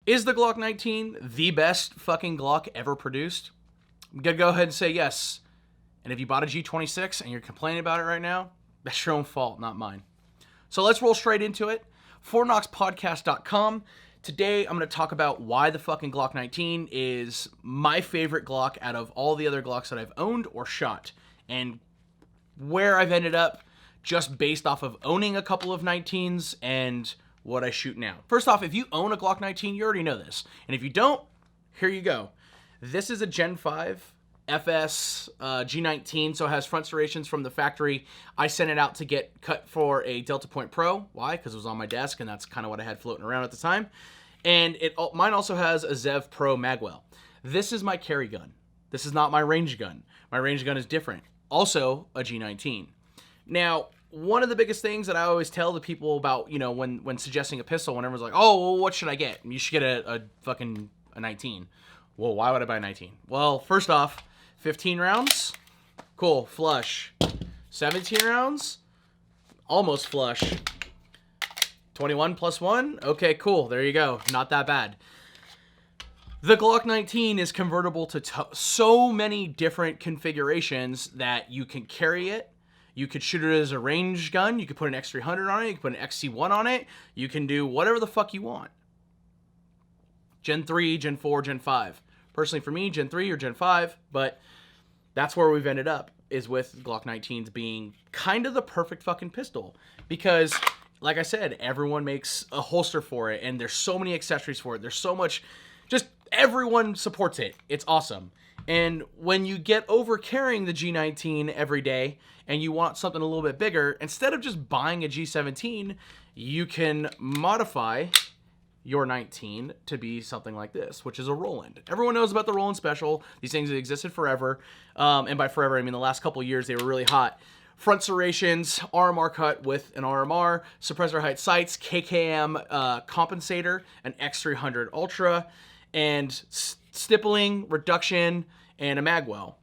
Is the Glock 19 the best fucking Glock ever produced? I'm gonna go ahead and say yes. And if you bought a G26 and you're complaining about it right now, that's your own fault, not mine. So let's roll straight into it. FortKnoxPodcast.com. Today I'm going to talk about why the fucking Glock 19 is my favorite Glock out of all the other Glocks that I've owned or shot. And where I've ended up just based off of owning a couple of 19s and what I shoot now. First off, if you own a Glock 19, you already know this. And if you don't, here you go. This is a Gen 5 FS G19, so it has front serrations from the factory. I sent it out to get cut for a Delta Point Pro. Why? Because it was on my desk, and that's kind of what I had floating around at the time. And mine also has a Zev Pro magwell. This is my carry gun. This is not my range gun. My range gun is different. Also a G19. Now, one of the biggest things that I always tell the people about, you know, when suggesting a pistol, when everyone's like, oh, well, what should I get? You should get a fucking 19. Well, why would I buy a 19? Well, first off, 15 rounds, cool, flush. 17 rounds, almost flush. 21 plus 1, okay, cool, there you go, not that bad. The Glock 19 is convertible to so many different configurations that you can carry it. You could shoot it as a range gun. You could put an X300 on it. You could put an XC1 on it. You can do whatever the fuck you want. Gen 3, Gen 4, Gen 5. Personally for me, Gen 3 or Gen 5, but that's where we've ended up, is with Glock 19s being kind of the perfect fucking pistol. Because, like I said, everyone makes a holster for it, and there's so many accessories for it. There's so much, just everyone supports it. It's awesome. And when you get over carrying the G19 every day and you want something a little bit bigger, instead of just buying a G17, you can modify your 19 to be something like this, which is a Roland. Everyone knows about the Roland Special. These things have existed forever. And by forever, I mean the last couple of years, they were really hot. Front serrations, RMR cut with an RMR, suppressor height sights, KKM compensator, an X300 Ultra, and stippling, reduction, and a magwell.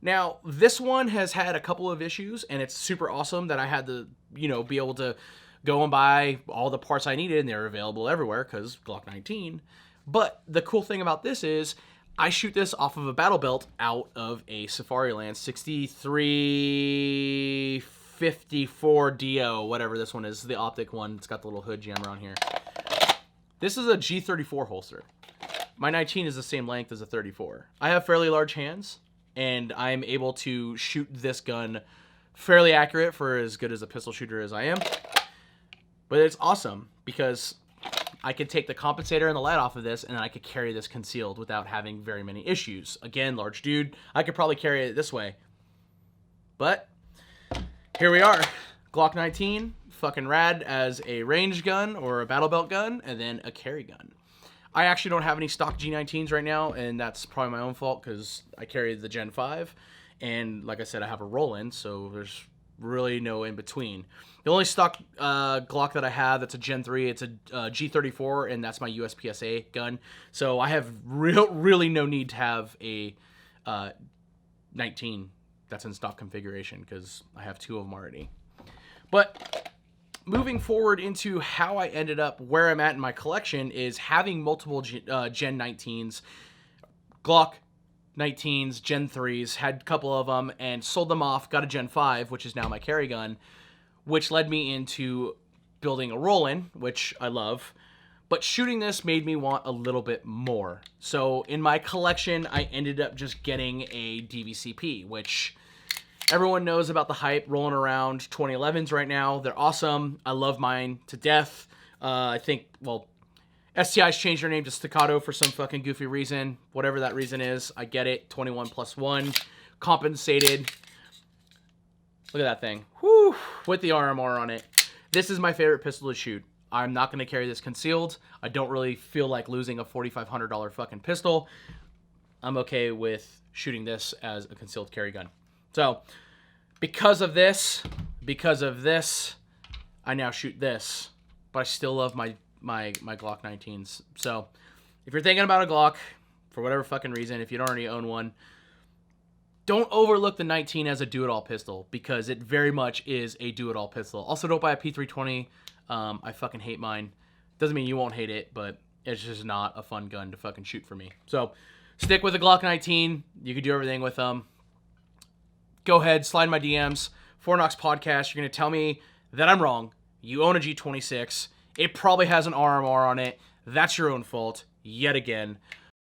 Now, this one has had a couple of issues, and it's super awesome that I had to, you know, be able to go and buy all the parts I needed, and they're available everywhere because Glock 19. But the cool thing about this is I shoot this off of a battle belt out of a Safariland 6354 DO, whatever this one is, the optic one. It's got the little hood jammer on here. This is a G34 holster. My 19 is the same length as a 34. I have fairly large hands, and I'm able to shoot this gun fairly accurate for as good as a pistol shooter as I am. But it's awesome because I could take the compensator and the lead off of this, and then I could carry this concealed without having very many issues. Again, large dude, I could probably carry it this way. But here we are. Glock 19, fucking rad as a range gun or a battle belt gun, and then a carry gun. I actually don't have any stock G19s right now, and that's probably my own fault because I carry the Gen 5. And like I said, I have a Roland, so there's really no in between. The only stock Glock that I have that's a Gen 3, it's a G34, and that's my USPSA gun. So I have really no need to have a 19 that's in stock configuration because I have two of them already. But moving forward into how I ended up where I'm at in my collection is having multiple Gen 19s, Glock 19s, Gen 3s, had a couple of them and sold them off, got a Gen 5, which is now my carry gun, which led me into building a Roland, which I love. But shooting this made me want a little bit more. So in my collection, I ended up just getting a DVCP, which everyone knows about the hype rolling around 2011s right now. They're awesome. I love mine to death. I think, well, STI's changed their name to Staccato for some fucking goofy reason. Whatever that reason is, I get it. 21 plus 1. Compensated. Look at that thing. Whew. With the RMR on it. This is my favorite pistol to shoot. I'm not going to carry this concealed. I don't really feel like losing a $4,500 fucking pistol. I'm okay with shooting this as a concealed carry gun. So, because of this, I now shoot this. But I still love my Glock 19s. So, if you're thinking about a Glock, for whatever fucking reason, if you don't already own one, don't overlook the 19 as a do-it-all pistol, because it very much is a do-it-all pistol. Also, don't buy a P320. I fucking hate mine. Doesn't mean you won't hate it, but It's just not a fun gun to fucking shoot for me. So stick with the Glock 19. You can do everything with them. Go ahead, slide my DMs. Fornox Podcast. You're going to tell me that I'm wrong. You own a G26. It probably has an RMR on it. That's your own fault, yet again.